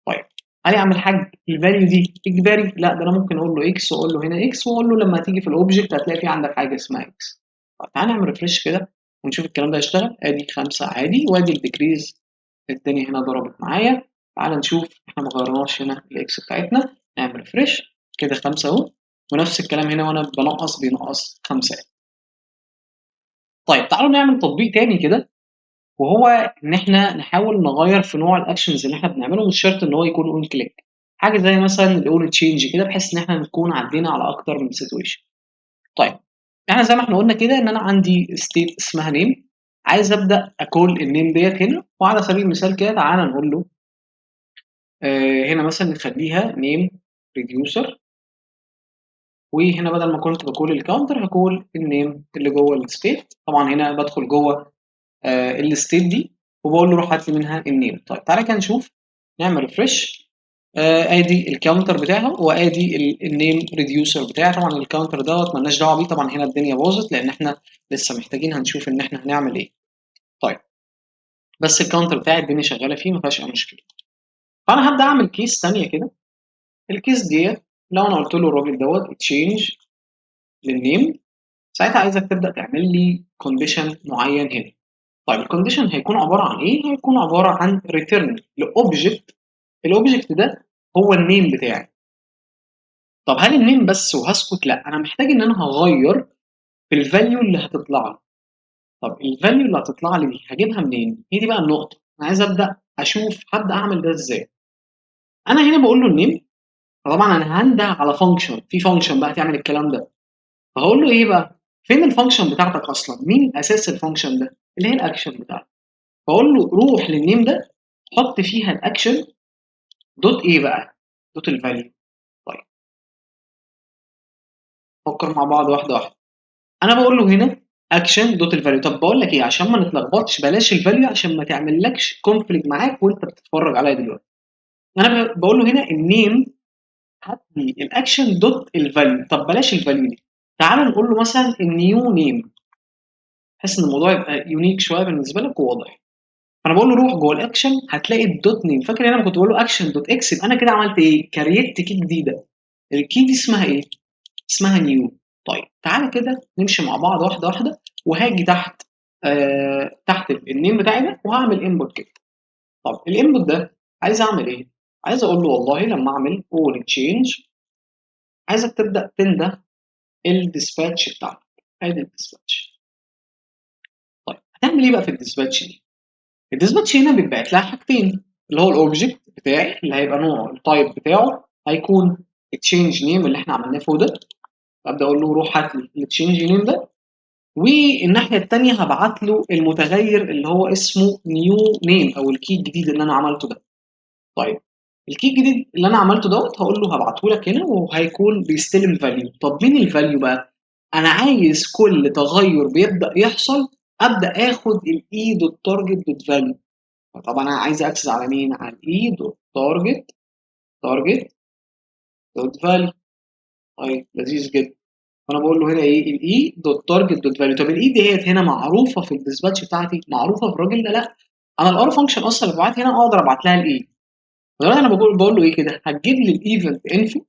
طيب هل يعمل حاج الفاليو دي اجباري؟ لا ده انا ممكن اقول له اكس واقول له هنا اكس واقول له لما تيجي في الاوبجكت هتلاقي في عندك حاجه اسمها اكس. طيب تعالى نعمل ريفرش كده ونشوف الكلام ده يشتغل. ادي 5 عادي وادي الديكريز الدنيا هنا ضربت معايا. تعالى نشوف احنا ما غيرناش هنا الاكس بتاعتنا. نعمل ريفرش كده 5 اهو. ونفس الكلام هنا وانا بنقص بينقص 5. طيب تعالوا نعمل تطبيق تاني كده، وهو ان احنا نحاول نغير في نوع الاكشنز اللي احنا بنعمله. مش شرط ان هو يكون اون كليك، حاجه زي مثلا الاون تشينج كده بحيث ان احنا نكون عدينا على اكتر من سيتويشن. طيب احنا زي ما احنا قلنا كده ان انا عندي ستيت اسمها نيم، عايز ابدا اكول النيم ديت هنا. وعلى سبيل المثال كده تعالى نقول له هنا مثلا نخليها نيم ريديوسر. وهنا بدل ما كنت بكول الكاونتر هكول النيم اللي جوه الستيت. طبعا هنا بدخل جوه الستيت دي وبقول له روح هات لي منها النيم. طيب تعالى كده نشوف نعمل ريفرش. ادي الكاونتر بتاعها وادي النيم ريديوسر بتاعي. طبعا الكاونتر دوت مالناش دعوه بيه. طبعا هنا الدنيا باظت لان احنا لسه محتاجين هنشوف ان احنا هنعمل ايه. طيب بس الكاونتر بتاعي الدنيا شغاله فيه ما فيهاش اي مشكله. فانا هبدا اعمل كيس ثانيه كده. الكيس ديت لو انا قلت له الراجل دوت تشينج للنيم، ساعتها عايزك تبدا تعمل لي كونديشن معين هنا. طيب الكونديشن هيكون عباره عن ايه؟ هيكون عباره عن ريتيرن لاوبجكت، الاوبجكت ده هو النيم بتاعي. طب هل النيم بس وهسكت؟ لا، انا محتاج ان انا هغير في الفاليو اللي هتطلع لي. طب الفاليو اللي هتطلع لي دي هجيبها منين؟ هي دي بقى النقطه، انا عايز ابدا اشوف هبدا اعمل ده ازاي. انا هنا بقول له النيم، فطبعا انا هنده على فانكشن، في فانكشن بقى تعمل الكلام ده. فهقول له ايه بقى؟ فين الفانكشن بتاعتك اصلا؟ مين اساس الفانكشن ده؟ اللي هي الاكشن بتاعتك. فاقول له روح للنيم ده، حط فيها الاكشن دوت ايه بقى؟ دوت الفاليو. طيب فكر مع بعض واحده واحده. انا بقول له هنا اكشن دوت الفاليو. طب بقول لك ايه، عشان ما نتلخبطش بلاش الفاليو عشان ما تعملكش كونفليكت معاك وانت بتتفرج عليا دلوقتي. انا بقول له هنا النيم، هات لي الاكشن دوت الفاليو. طب بلاش الفاليو دي، تعال نقول له مثلا النيو نيم، بحيث ان الموضوع يبقى يونيك شويه بالنسبه لك وواضح. فانا بقول له روح جوه الاكشن هتلاقي الدوت نيم. فاكر هنا انا كنت بقول له اكشن دوت اكس، يبقى انا كده عملت ايه؟ كريت كي جديده. الكي دي اسمها ايه؟ اسمها نيو. طيب تعالى كده نمشي مع بعض واحده واحده، وهاجي تحت تحت النيم بتاعي ده وهعمل انبوت كده. طب الانبوت ده عايز اعمل ايه؟ عايز اقول له والله لما اعمل اول تشينج عايزك تبدا تنده الديسباتش بتاعك. ادي الديسباتش. طيب هتعمل ايه بقى في الديسباتش دي؟ الديسباتش هنا بيتبعت لها حاجتين، اللي هو الاوبجكت بتاعي اللي هيبقى نوع التايب بتاعه هيكون التشينج نيم اللي احنا عملناه فوق ده. ابدا اقول له روح هات لي التشينج نيم ده، والناحيه الثانيه هبعت له المتغير اللي هو اسمه نيو نيم او الكي الجديد اللي انا عملته ده. طيب الكي الجديد اللي انا عملته دوت هقول له هبعته لك هنا وهيكون بيستلم فاليو. طب مين الفاليو بقى؟ انا عايز كل تغير بيبدا يحصل ابدا اخد الاي دوت تارجت دوت فاليو. فطبعا انا عايز اكسس على مين؟ على الاي دوت تارجت دوت فاليو. طيب لذيذ جدا. فانا بقول له هنا ايه؟ الاي دوت تارجت دوت فاليو. طب الاي ديت هنا معروفه في الديسباتش بتاعتي؟ معروفه في الراجل ده؟ لا، انا الار فانكشن اصلا اللي ببعت هنا اقدر ابعت لها الاي. دلوقتي انا بقول له ايه كده؟ هتجيب لي الايفنت انفو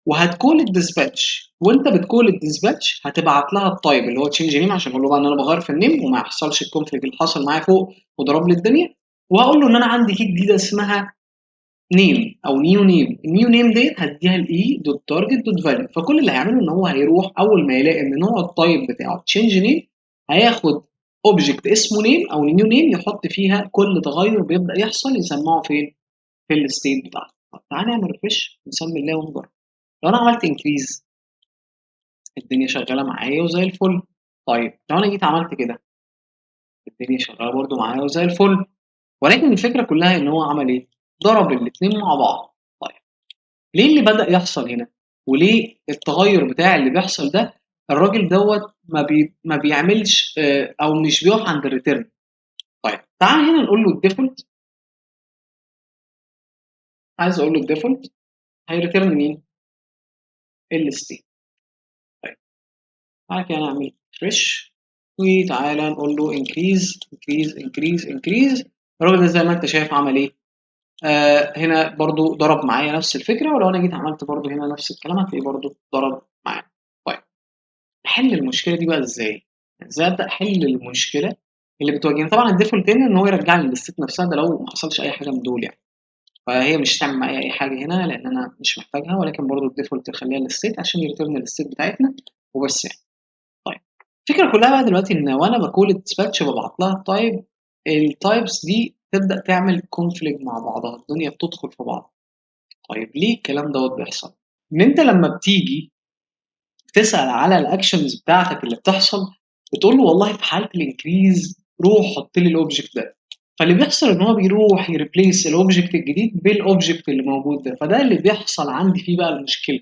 وهتكول الديسباتش، وانت بتكول الديسباتش هتبعت لها التايب اللي هو تشينج نيم عشان اقول له بقى ان انا بغير في النيم وما يحصلش الكونفليكت اللي حصل معايا فوق وضرب لي الدنيا. وهقول له ان انا عندي كي جديده اسمها نيم او نيو نيم. النيو نيم ديت هديها الاي دوت تارجت دوت فاليو. فكل اللي هيعمله ان هو هيروح اول ما يلاقي ان نوع التايب بتاعه تشينج نيم هياخد اوبجكت اسمه نيم او نيو نيم يحط فيها كل تغير بيبدا يحصل يسمعه فين؟ في الستيت بتاعته. طب تعالى نعمل ريفرش نسمي الله ونجرب. لو انا عملت انكريز الدنيا شغاله معايا وزي الفل. طيب لو انا جيت عملت كده الدنيا شغاله برده معايا وزي الفل. ولكن الفكره كلها ان هو عمل ايه؟ ضرب الاثنين مع بعض. طيب ليه اللي بدأ يحصل هنا؟ وليه التغير بتاع اللي بيحصل ده الراجل دوت ما بيعملش او مش بيقف عند الريتيرن؟ طيب تعال هنا نقول له الديفولت. عايز اقول له الديفولت هيريتيرن مين؟ الستيت. طيب تعالى كده نعمل فريش وتعالى نقول له انكريز انكريز انكريز انكريز. الراجل ده زي ما انت شايف عمل ايه؟ هنا برضو ضرب معايا نفس الفكره، ولو انا جيت عملت برضو هنا نفس الكلام هتلاقيه برضو ضرب معايا. طيب احل المشكله دي بقى ازاي؟ ازاي ابدا احل المشكله اللي بتواجهني؟ طبعا الديفولت هنا ان هو يرجعني للست نفسها، ده لو ما حصلش اي حاجه من دول يعني. فهي مش هتعمل معايا اي حاجه هنا لان انا مش محتاجها، ولكن برضو الديفولت تخليها للست عشان يرترن للست بتاعتنا وبس يعني. طيب الفكره كلها بقى دلوقتي ان وانا بكول الديسباتش ببعت لها التايب، التايبس دي تبدا تعمل كونفليكت مع بعضها، الدنيا بتدخل في بعض. طيب ليه الكلام دوت بيحصل؟ ان انت لما بتيجي تسأل على الاكشنز بتاعتك اللي بتحصل بتقول له والله في حاله الانكريز روح حط لي الاوبجكت ده. فاللي بيحصل ان هو بيروح يريبليس الاوبجكت الجديد بالاوبجكت اللي موجود ده. فده اللي بيحصل عندي فيه بقى المشكله،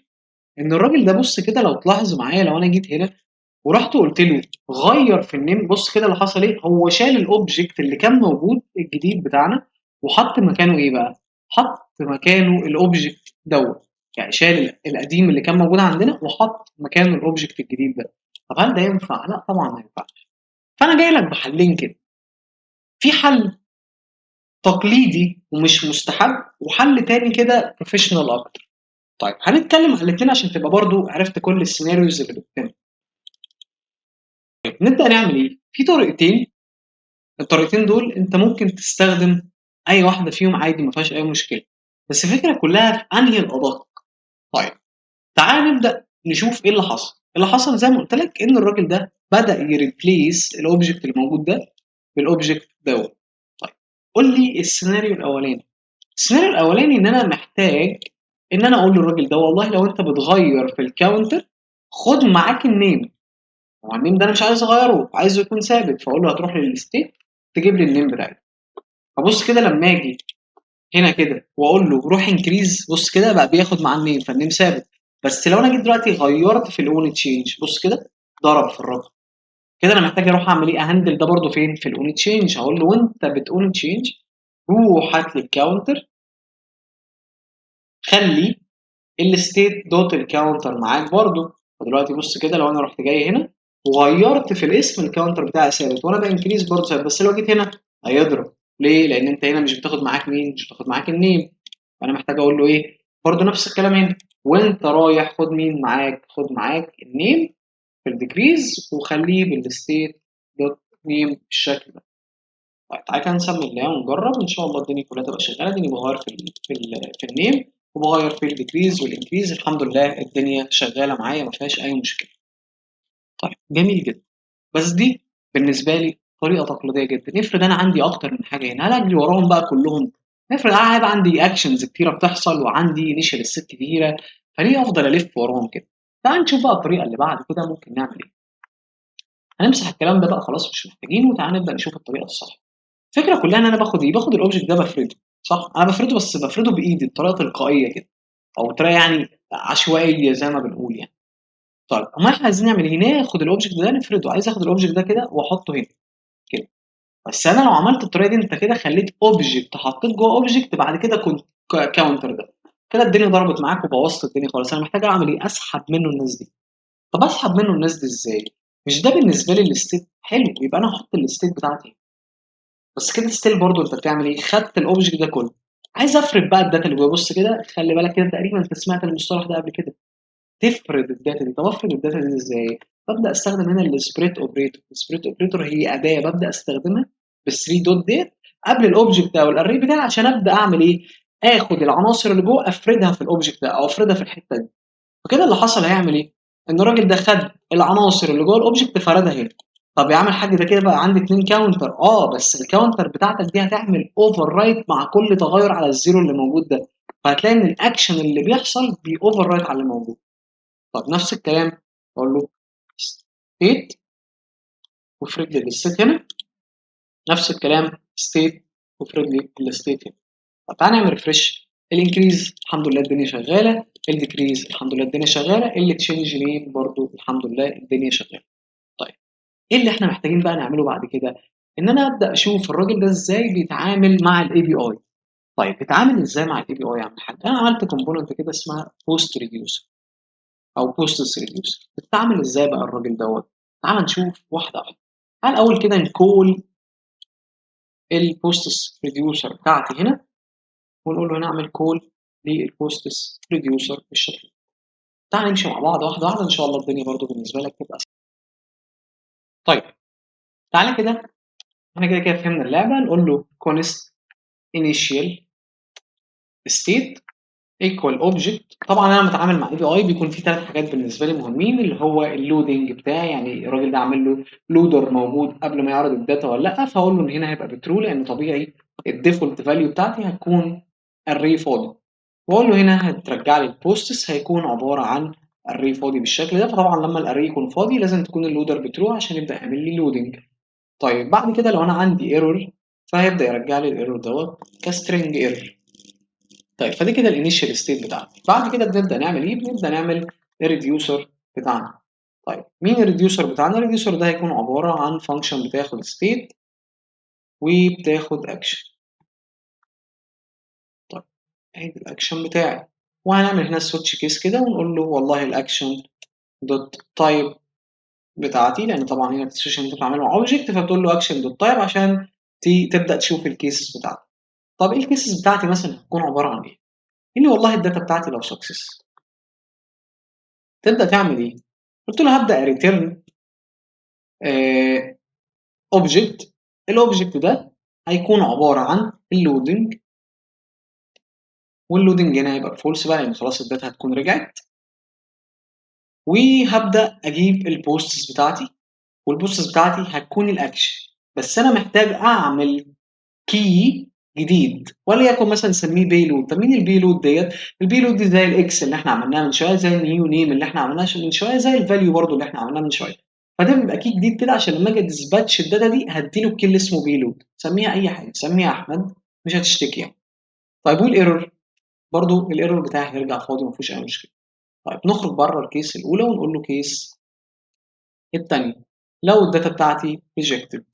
ان الراجل ده بص كده لو تلاحظ معايا لو انا جيت هنا ورحت قلت له غير في النيم، بص كده اللي حصل ايه؟ هو شال الاوبجكت اللي كان موجود الجديد بتاعنا وحط مكانه ايه بقى؟ حط مكانه الاوبجكت دوت. يعني شال القديم اللي كان موجود عندنا وحط مكانه الاوبجكت الجديد ده. طب هل ده ينفع؟ لا طبعا ما ينفعش. فانا جاي لك بحلين كده. في حل تقليدي ومش مستحب، وحل تاني كده بروفيشنال اكتر. طيب هنتكلم عن الاثنين عشان تبقى برضو عرفت كل السيناريوز اللي بتتم. نبدا نعمل ايه؟ في طريقتين الطريقتين دول انت ممكن تستخدم اي واحده فيهم عادي، ما فيهاش اي مشكله، بس الفكره كلها في انهي الادق. طيب تعال نبدا نشوف ايه اللي حصل. اللي حصل زي ما قلت لك ان الراجل ده بدا يريبليس الاوبجكت اللي موجود ده بالاوبجكت دوت. طيب قول لي السيناريو الاولاني. السيناريو الاولاني ان انا محتاج ان انا اقول للراجل ده والله لو انت بتغير في الكاونتر خد معاك النيم. هو النيم ده انا مش عايز اغيره، عايزه يكون ثابت، فاقول له هتروح للستيت تجيب لي النيم بتاعي. فبص كده لما اجي هنا كده واقول له روح انكريز، بص كده بقى بياخد مع النيم، فالنيم ثابت. بس لو انا جيت دلوقتي غيرت في الاون تشينج، بص كده ضرب في الرقم. كده انا محتاج اروح اعمل ايه؟ اهندل ده برده فين؟ في الاون تشينج. هقول له وانت بتقول تشينج روح هات لي الكاونتر، خلي الستيت دوت الكاونتر معاك برده. فدلوقتي بص كده لو انا رحت جاي هنا وغيرت في الاسم الكاونتر بتاعي ثابت وانا بانكريز برده ثابت، بس لو جيت هنا هيضرب. ليه؟ لان انت هنا مش بتاخد معاك مين؟ مش بتاخد معاك النيم. فانا محتاج اقول له ايه؟ برده نفس الكلام هنا، وانت رايح خد مين معاك؟ خد معاك النيم في الديكريز وخليه بالستيت دوت نيم بالشكل ده. طيب تعالى كده نسمي الله ونجرب ان شاء الله الدنيا كلها تبقى شغاله. دي بغير في النيم وبغير في الديكريز والانكريز، الحمد لله الدنيا شغاله معايا ما فيهاش اي مشكله. طيب جميل جدا. بس دي بالنسبه لي طريقه تقليديه جدا. افرض انا عندي اكتر من حاجه هنا، هل اجري وراهم بقى كلهم؟ افرض انا هيبقى عندي اكشنز كتيره بتحصل وعندي انيشال ست كتيره، فليه افضل الف وراهم كده؟ تعال نشوف بقى الطريقه اللي بعد كده ممكن نعمل ايه. هنمسح الكلام ده بقى خلاص مش محتاجينه، وتعال نبدا نشوف الطريقه الصح. الفكره كلها ان انا باخد ايه؟ باخد الاوبجكت ده بفرده. صح، انا بفرده بس بفرده بايدي بطريقه تلقائيه كده، او بطريقه يعني عشوائيه زي ما بنقول يعني. طيب اما احنا عايزين نعمل ايه؟ ناخد الاوبجكت ده نفرده. عايز اخد الاوبجكت ده كده واحطه هنا كده. بس انا لو عملت الطريقه دي انت كده خليت اوبجكت حطيت جوه اوبجكت بعد كده كنت كاونتر ده، كده الدنيا ضربت معاك وبوظت الدنيا خالص. انا محتاج اعمل ايه؟ اسحب منه الناس دي. طب اسحب منه الناس دي ازاي؟ مش ده بالنسبه لي الستيت حلو؟ يبقى انا احط الستيت بتاعتي. بس كده ستيل برضه انت بتعمل ايه؟ خدت الاوبجكت ده كله. عايز افرد بقى الداتا اللي جوه. بص كده خلي بالك كده، تقريبا انت سمعت المصطلح ده قبل كده، تفرد الداتا دي. طب افرد الداتا دي ازاي؟ ببدا استخدم هنا السبريت اوبريتور. السبريت اوبريتور هي اداه ببدا استخدمها بال3 دوت ديت قبل الاوبجكت او الاري بتاعي عشان ابدا اعمل ايه؟ اخد العناصر اللي جوه افردها في الاوبجكت ده او افردها في الحته دي. فكده اللي حصل هيعمل ايه؟ ان الراجل ده خد العناصر اللي جوه الاوبجكت فردها هنا. طب يا عم الحاج ده كده بقى عندي 2 كاونتر. بس الكاونتر بتاعتك دي هتعمل اوفر رايت مع كل تغير على الزيرو اللي موجود ده، فهتلاقي ان الاكشن اللي بيحصل اوفر رايت على اللي موجود. طب نفس الكلام اقول له ستيت وافرد لي الستيت هنا، نفس الكلام ستيت وافرد لي الستيت هنا. طب تعالى نعمل ريفرش. الانكريز الحمد لله الدنيا شغاله، الديكريز الحمد لله الدنيا شغاله، اللي تشينج نيم برضو الحمد لله الدنيا شغاله. طيب ايه اللي احنا محتاجين بقى نعمله بعد كده؟ ان انا ابدا اشوف الراجل ده ازاي بيتعامل مع الاي بي اي. طيب بيتعامل ازاي مع الاي بي اي يا عم الحاج؟ انا عملت كومبوننت كده اسمها بوست ريديوسر او بوستس ريديوسر. بتتعامل ازاي بقى الراجل دوت؟ تعال نشوف واحده واحده. تعال الاول كده نكول البوستس ريديوسر بتاعتي هنا ونقول له هنعمل كول للبوستس ريديوسر بالشكل ده. تعال نمشي مع بعض واحده واحده ان شاء الله الدنيا برضو بالنسبه لك تبقى سهله. طيب تعالى كده احنا كده كده فهمنا اللعبه. نقول له const initial state equal object. طبعا انا متعامل مع اي بي اي بيكون في 3 حاجات بالنسبه لي مهمين، اللي هو اللودنج بتاعي، يعني الراجل ده عامل له لودر موجود قبل ما يعرض الداتا ولا لا، فاقول له ان هنا هيبقى بترو لان طبيعي الديفولت فاليو بتاعتي هتكون array فاضي. واقول له هنا هترجع لي البوستس هيكون عباره عن array فاضي بالشكل ده. فطبعا لما الاري يكون فاضي لازم تكون اللودر بترو عشان يبدا يعمل لي لودنج. طيب بعد كده لو انا عندي ايرور فهيبدا يرجع لي الايرور دوت كسترنج ايرور. طيب فدي كده الانيشال ستيت بتاعتي. بعد كده بنبدا نعمل ايه؟ بنبدا نعمل الريديوسر بتاعنا. طيب مين الريديوسر بتاعنا؟ الريديوسر ده هيكون عباره عن فانكشن بتاخد ستيت وبتاخد اكشن. طيب ادي الاكشن بتاعي، وهنعمل هنا سويتش كيس كده ونقول له والله الاكشن دوت تايب بتاعتي، لان طبعا هنا السيشن انت بتعمله مع اوبجكت فبتقول له اكشن دوت تايب عشان تبدا تشوف الكيسز بتاعتي. طب ايه الكيسز بتاعتي مثلا هتكون عباره عن ايه؟ ان والله الداتا بتاعتي لو سكسس تبدا تعمل ايه؟ قلت له هبدا ريتيرن اوبجكت الاوبجكت ده هيكون عباره عن اللودنج، واللودنج هنا هيبقى فولس بقى لان خلاص الداتا هتكون رجعت. وهبدا اجيب البوستس بتاعتي، والبوستس بتاعتي هتكون الاكشن، بس انا محتاج اعمل كي جديد وليكن مثلا نسميه بيلود. طب مين البيلود ديت؟ البيلود دي زي الاكس اللي احنا عملناها من شويه، زي النيو نيم اللي احنا عملناها من شويه، زي الفاليو برضو اللي احنا عملناها من شويه. فده بيبقى كي جديد كده عشان لما اجي ديسباتش الداتا دي هديله الكي اللي اسمه بيلود، سميها اي حاجه، سميها احمد، مش هتشتكي يعني. طيب والايرور؟ برضو الايرور بتاعي هيرجع فاضي ما فيهوش اي مشكله. طيب نخرج بره الكيس الاولى ونقول له كيس الثانيه. لو الداتا بتاعتي ريجكتد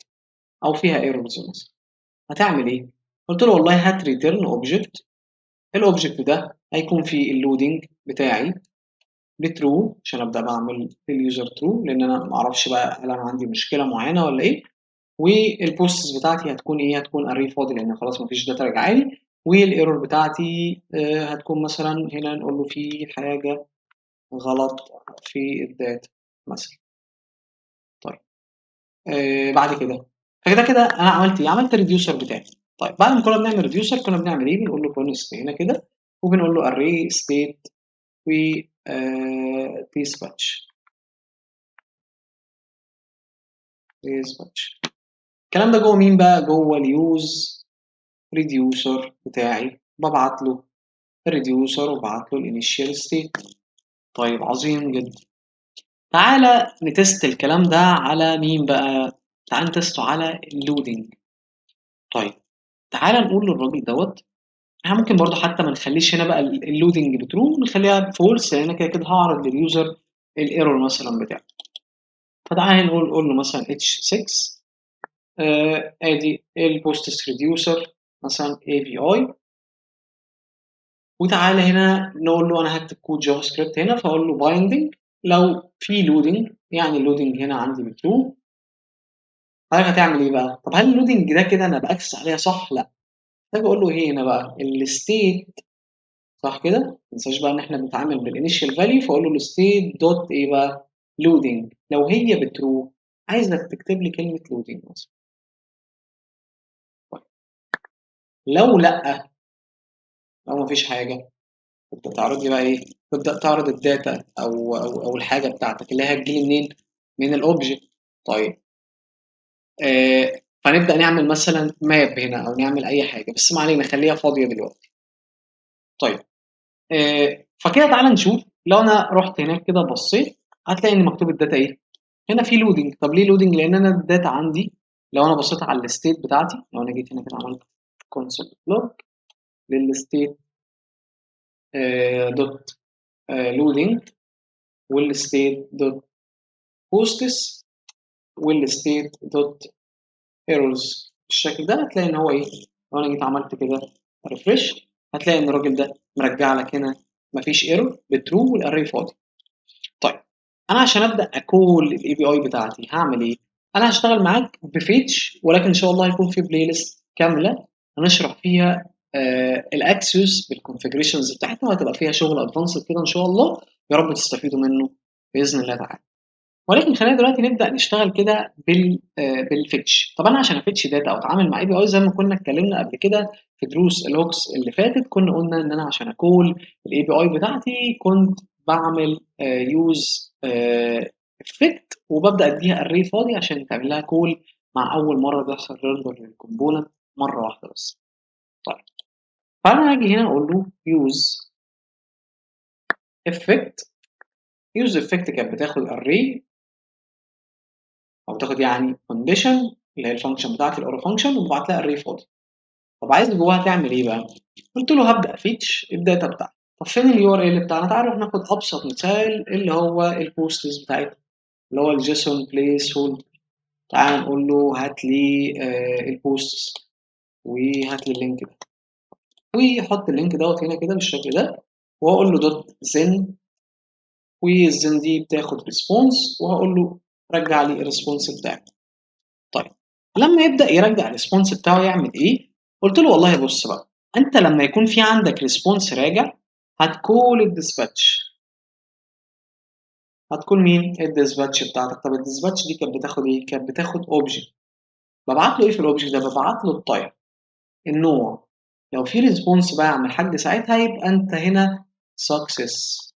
او فيها ايرورز مثلا، هتعمل ايه؟ قلت له والله هات ريتيرن اوبجكت. الاوبجكت ده هيكون فيه اللودنج بتاعي بترو عشان ابدا بعمل اليوزر ترو، لان انا ما اعرفش بقى هل انا عندي مشكله معينه ولا ايه. والبوستس بتاعتي هتكون ايه؟ هتكون اري فاضي لان خلاص ما فيش داتا راجعه لي. والايرور بتاعتي هتكون مثلا هنا نقول له في حاجه غلط في الداتا مثلا. طيب بعد كده، فكده كده انا عملت ايه؟ عملت الريديوسر بتاعي. طيب بعد ما كنا بنعمل ريديوسر كنا بنعمل ايه؟ بنقول له كونست هنا كده، وبنقول له array state و dispatch. الكلام ده جوه مين بقى؟ جوه اليوز ريديوسر بتاعي، ببعت له الريديوسر وببعت له الانيشال ستيت. طيب عظيم جدا. تعالى نتست الكلام ده على مين بقى؟ تعالى نتسته على اللودنج. طيب تعالى نقول للراجل دوت، احنا ممكن برضو حتى ما نخليش هنا بقى اللودنج بترو، نخليها فولس لان كده كده هعرض لليوزر الايرور مثلا بتاعه. فتعالى نقول له مثلا h6 ادي البوستس ريديوسر مثلا API. وتعالى هنا نقول له انا هكتب كود جافا سكريبت هنا، فاقول له بايندنج لو في لودنج، يعني اللودنج هنا عندي بترو. حضرتك هتعمل ايه بقى؟ طب هل اللودنج ده كده انا باكسس عليها صح؟ لا. محتاج اقول له ايه هنا بقى؟ الستيت، صح كده؟ ما تنساش بقى ان احنا بنتعامل بالانيشال فاليو، فاقول له الستيت دوت ايه بقى؟ لودنج. لو هي بترو عايزك تكتب لي كلمه لودنج مثلا. لو لا، لو مفيش حاجه، تبدا تعرض لي بقى ايه؟ تبدا تعرض الداتا او الحاجه بتاعتك اللي هي هتجيلي منين؟ من الاوبجكت. طيب فنبدا نعمل مثلا ماب هنا او نعمل اي حاجه، بس ما علينا خليها فاضيه دلوقتي. طيب فكده تعالى نشوف. لو انا رحت هناك كده بصيت هتلاقي ان مكتوب الداتا ايه؟ هنا في لودنج. طب ليه لودنج؟ لان انا الداتا عندي لو انا بصيت على الستيت بتاعتي، لو انا جيت هنا كده عملت كونسول لوج للستيت دوت لودنج والستيت دوت بوستس والستيت دوت ايرورز بالشكل ده، هتلاقي ان هو ايه؟ لو انا جيت عملت كده ريفرش هتلاقي ان الراجل ده مرجع لك هنا مفيش ايرور بترو والاري فاضي. طيب انا عشان ابدا اكول الاي بي اي بتاعتي هعمل ايه؟ انا هشتغل معاك بفيتش، ولكن ان شاء الله هيكون في بلاي ليست كامله هنشرح فيها الاكسس بالكونفجريشنز بتاعتها، وهتبقى فيها شغل ادفانسد كده ان شاء الله. يا رب تستفيدوا منه باذن الله تعالى. ولكن خلينا دلوقتي نبدا نشتغل كده بالفيتش. طب انا عشان افيتش داتا او اتعامل مع اي بي اي زي ما كنا اتكلمنا قبل كده في دروس الهوكس اللي فاتت، كنا قلنا ان انا عشان اكول الاي بي اي بتاعتي كنت بعمل يوز افكت، وببدا اديها اري فاضي عشان تعمل لها كول مع اول مره بيحصل ريندر للكومبوننت مره واحده بس. طيب فانا هاجي هنا اقول له يوز افكت. يوز افكت كانت بتاخد اري او بتاخد يعني كونديشن اللي هي الفانكشن بتاعتي الاورو فانكشن، وببعت لها اري فاضي. طب عايز جواها تعمل ايه بقى؟ قلت له هبدا فيتش الداتا بتاعتي. طب فين اليو ار ال بتاعنا؟ تعالوا ناخد ابسط مثال اللي هو البوستس بتاعتنا اللي هو الجيسون بليس هولد. تعال نقول له هات لي البوستس وهات لي اللينك ده، ويحط اللينك دوت هنا كده بالشكل ده، واقول له دوت زن، والزن دي بتاخد ريسبونس، وهقول له رجع لي الريسبونس بتاعك. طيب لما يبدا يرجع الريسبونس بتاعه يعمل ايه؟ قلت له والله بص بقى، انت لما يكون في عندك ريسبونس راجع هتكول الديسباتش. هتكون مين الديسباتش بتاعتك؟ طب الديسباتش دي كانت بتاخد ايه؟ كانت بتاخد اوبجكت. ببعت له ايه في الاوبجكت ده؟ ببعت له التايب، النوع. لو في ريسبونس بقى يا عم الحاج ساعتها يبقى انت هنا سكسس.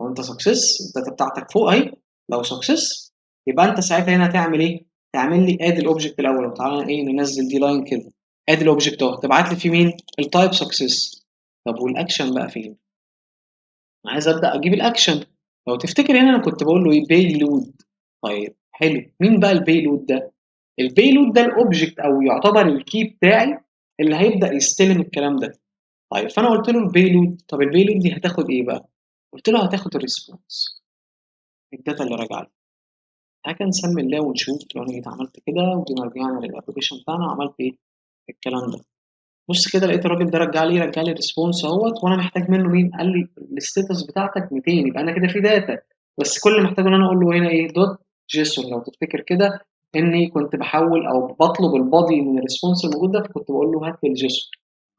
لو انت سكسس الداتا بتاعتك فوق اهي، لو سكسس يبقى انت ساعتها هنا تعمل ايه؟ تعمل لي اد الاوبجكت الاول. تعالى ايه ننزل دي لاين كده، اد الاوبجكت اهو، تبعت لي فيه مين؟ التايب سكسس. طب والاكشن بقى فين؟ انا عايز ابدا اجيب الاكشن. لو تفتكر هنا انا كنت بقول له ايه؟ بيلود. طيب حلو، مين بقى البيلود ده؟ البيلود ده الاوبجكت او يعتبر الكي بتاعي اللي هيبدا يستلم الكلام ده. طيب فانا قلت له البيلود، طب البيلود دي هتاخد ايه بقى؟ قلت له هتاخد الريسبونس، الداتا اللي راجعه لي. حاجه نسمي الله ونشوف لو انا جيت عملت كده وجينا رجعنا للابلكيشن بتاعنا وعملت ايه الكلام ده. بص كده لقيت الراجل ده رجع لي ريسبونس اهوت، وانا محتاج منه مين؟ قال لي الستاتس بتاعتك 200، يبقى انا كده في داتا. بس كل اللي محتاجه ان انا اقول له هنا ايه؟ دوت جيسون. لو تفتكر كده اني كنت بحول او بطلب البادي من الريسبونس الموجود ده، فكنت بقول له هات لي الجيسون.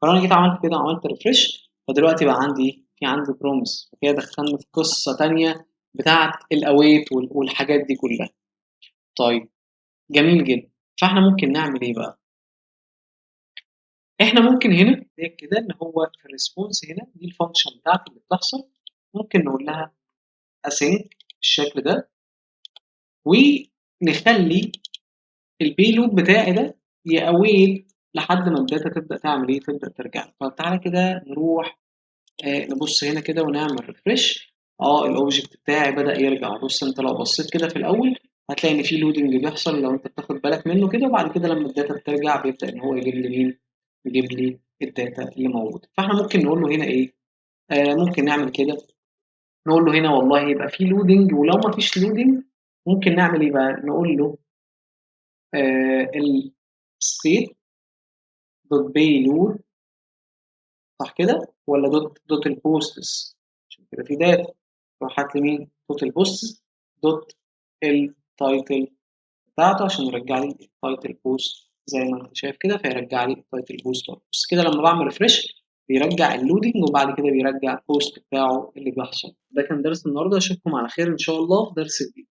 فانا جيت عملت كده وعملت ريفرش، فدلوقتي بقى عندي ايه؟ في عندي بروميس. فكده دخلنا في قصه تانيه بتاعت الاويت والحاجات دي كلها. طيب جميل جدا. فاحنا ممكن نعمل ايه بقى؟ احنا ممكن هنا زي كده ان هو في الريسبونس هنا دي الفانكشن بتاعتي اللي بتحصل، ممكن نقول لها async بالشكل ده، ونخلي البيلود بتاعي ده يأويل لحد ما الداتا تبدا تعمل ايه؟ تبدا ترجع. طب تعالى كده نروح نبص هنا كده ونعمل ريفرش. الاوبجكت بتاعي بدا يرجع. بص انت لو بصيت كده في الاول هتلاقي ان في لودنج بيحصل لو انت بتاخد بالك منه كده، وبعد كده لما الداتا بترجع بيبدا ان هو يجيب لي مين؟ يجيب لي الداتا اللي موجوده. فاحنا ممكن نقول له هنا ايه؟ ممكن نعمل كده، نقول له هنا والله يبقى في لودنج، ولو ما فيش لودنج ممكن نعمل ايه بقى؟ نقول له الستيت دوت باي لود، صح كده؟ ولا دوت البوستس؟ عشان كده في داتا. روح هات لي مين؟ دوت البوستس دوت التايتل بتاعته عشان يرجع لي التايتل بوست زي ما انت شايف كده، فيرجع لي التايتل بوست. بص كده لما بعمل ريفرش بيرجع اللودنج، وبعد كده بيرجع البوست بتاعه اللي بيحصل. ده كان درس النهارده، اشوفكم على خير ان شاء الله في درس جديد.